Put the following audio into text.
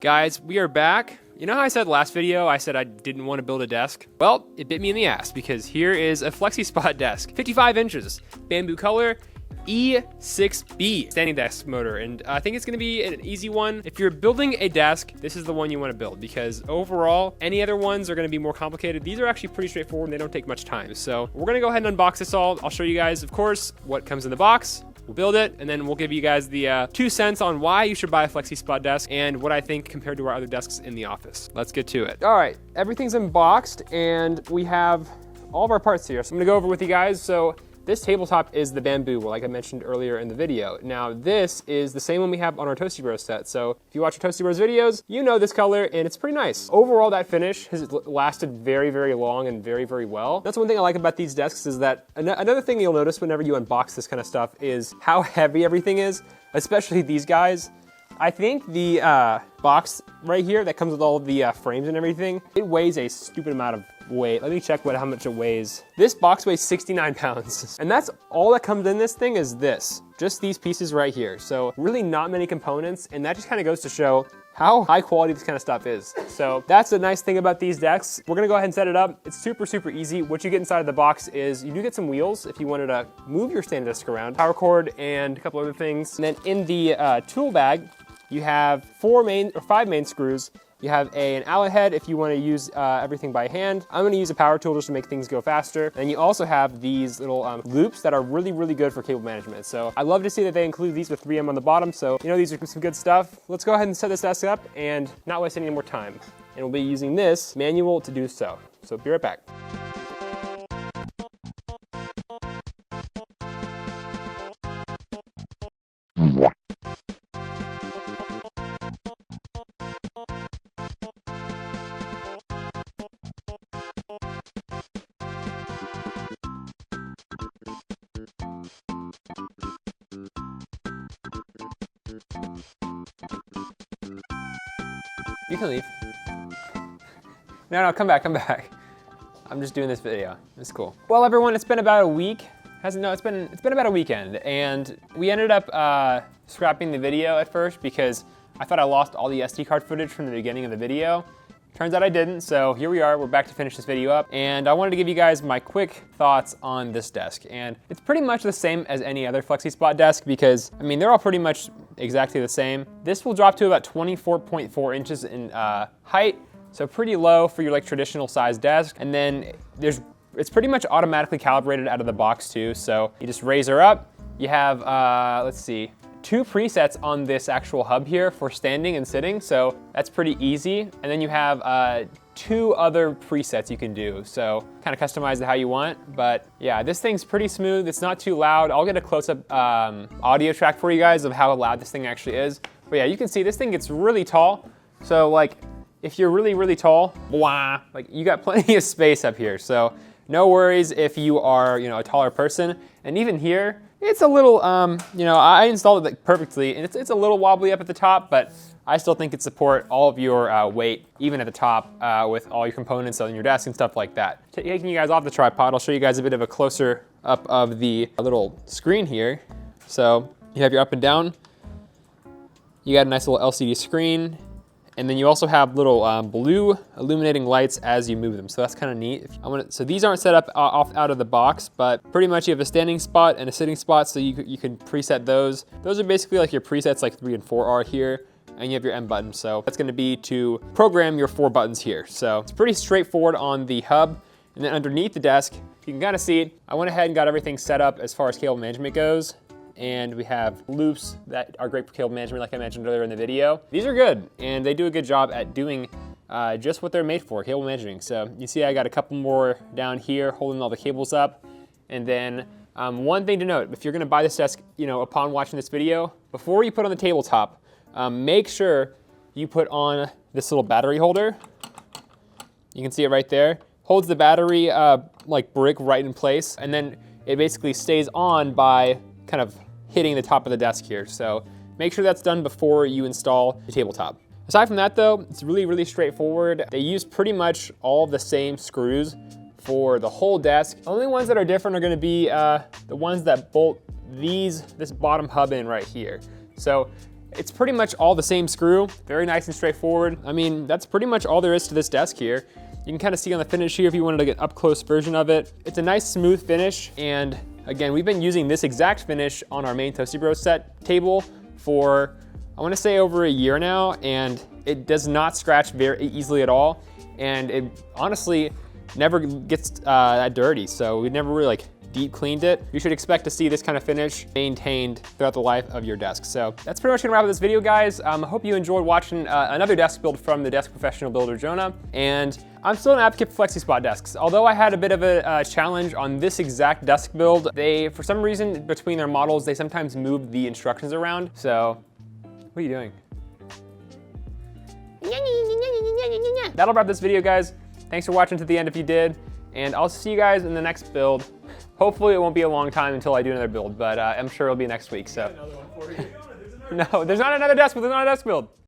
Guys, we are back. You know how I said last video, I said I didn't want to build a desk? Well, it bit me in the ass because here is a Flexispot desk, 55 inches, bamboo color, E6 Standing Desk motor, and I think it's going to be an easy one. If you're building a desk, this is the one you want to build because overall, any other ones are going to be more complicated. These are actually pretty straightforward and they don't take much time. So we're going to go ahead and unbox this all. I'll show you guys, of course, what comes in the box. We'll build it, and then we'll give you guys the 2 cents on why you should buy a Flexispot desk and what I think compared to our other desks in the office. Let's get to it. All right, everything's unboxed, and we have all of our parts here. So I'm gonna go over with you guys. So this tabletop is the bamboo, like I mentioned earlier in the video. Now this is the same one we have on our Toasty Bros set. So if you watch our Toasty Bros videos, you know this color and it's pretty nice. Overall, that finish has lasted very, very long and very, very well. That's one thing I like about these desks is that another thing you'll notice whenever you unbox this kind of stuff is how heavy everything is, especially these guys. I think the box right here that comes with all of the frames and everything, it weighs a stupid amount of weight. Let me check how much it weighs. This box weighs 69 pounds. And that's all that comes in this thing is this, just these pieces right here. So really not many components, and that just kind of goes to show how high quality this kind of stuff is. So that's the nice thing about these desks. We're gonna go ahead and set it up. It's super, super easy. What you get inside of the box is you do get some wheels if you wanted to move your standing desk around, power cord, and a couple other things. And then in the tool bag, you have 5 main screws. You have an Allen head if you want to use everything by hand. I'm going to use a power tool just to make things go faster. And you also have these little loops that are really, really good for cable management. So I love to see that they include these with 3M on the bottom. So you know these are some good stuff. Let's go ahead and set this desk up and not waste any more time. And we'll be using this manual to do so. So be right back. You can leave. No, come back. I'm just doing this video. It's cool. Well, everyone, it's been about a week. It's been about a weekend, and we ended up scrapping the video at first because I thought I lost all the SD card footage from the beginning of the video. Turns out I didn't, so here we are. We're back to finish this video up, and I wanted to give you guys my quick thoughts on this desk. And it's pretty much the same as any other Flexispot desk because, I mean, they're all pretty much exactly the same. This will drop to about 24.4 inches in height, so pretty low for your like traditional size desk. And then it's pretty much automatically calibrated out of the box too. So you just raise her up. You have, let's see, 2 presets on this actual hub here for standing and sitting, so that's pretty easy. And then you have 2 other presets you can do, so kind of customize it how you want. But yeah, this thing's pretty smooth. It's not too loud. I'll get a close-up audio track for you guys of how loud this thing actually is. But yeah, you can see this thing gets really tall. So like, if you're really, really tall, blah, like you got plenty of space up here. So no worries if you are, a taller person. And even here, it's a little, I installed it like perfectly, and it's a little wobbly up at the top, but I still think it support all of your weight, even at the top, with all your components on your desk and stuff like that. Taking you guys off the tripod, I'll show you guys a bit of a closer up of the little screen here. So you have your up and down. You got a nice little LCD screen. And then you also have little blue illuminating lights as you move them. So that's kind of neat. So these aren't set up out of the box, but pretty much you have a standing spot and a sitting spot, so you can preset those. Those are basically like your presets, like 3 and 4 are here, and you have your M button. So that's gonna be to program your 4 buttons here. So it's pretty straightforward on the hub. And then underneath the desk, you can kind of see it. I went ahead and got everything set up as far as cable management goes. And we have loops that are great for cable management, like I mentioned earlier in the video. These are good, and they do a good job at doing just what they're made for, cable managing. So you see I got a couple more down here holding all the cables up. And then one thing to note, if you're gonna buy this desk, upon watching this video, before you put on the tabletop, make sure you put on this little battery holder. You can see it right there. Holds the battery like brick right in place, and then it basically stays on by kind of hitting the top of the desk here. So make sure that's done before you install the tabletop. Aside from that though, it's really, really straightforward. They use pretty much all the same screws for the whole desk. The only ones that are different are gonna be the ones that bolt this bottom hub in right here. So It's pretty much all the same screw, very nice and straightforward. I mean, that's pretty much all there is to this desk here. You can kind of see on the finish here if you wanted to get an up close version of it. It's a nice smooth finish, and again, we've been using this exact finish on our main Toasty Bros set table for, I wanna say over a year now, and it does not scratch very easily at all. And it honestly never gets that dirty, so we never really like deep cleaned it. You should expect to see this kind of finish maintained throughout the life of your desk. So that's pretty much gonna wrap up this video, guys. I hope you enjoyed watching another desk build from the desk professional builder, Jonah. And I'm still an advocate for Flexispot desks. Although I had a bit of a challenge on this exact desk build, they, for some reason, between their models, they sometimes move the instructions around. So, what are you doing? That'll wrap this video, guys. Thanks for watching to the end if you did, and I'll see you guys in the next build. Hopefully it won't be a long time until I do another build, but I'm sure it'll be next week, so. Another one for you. No, there's not another desk, but there's not a desk build.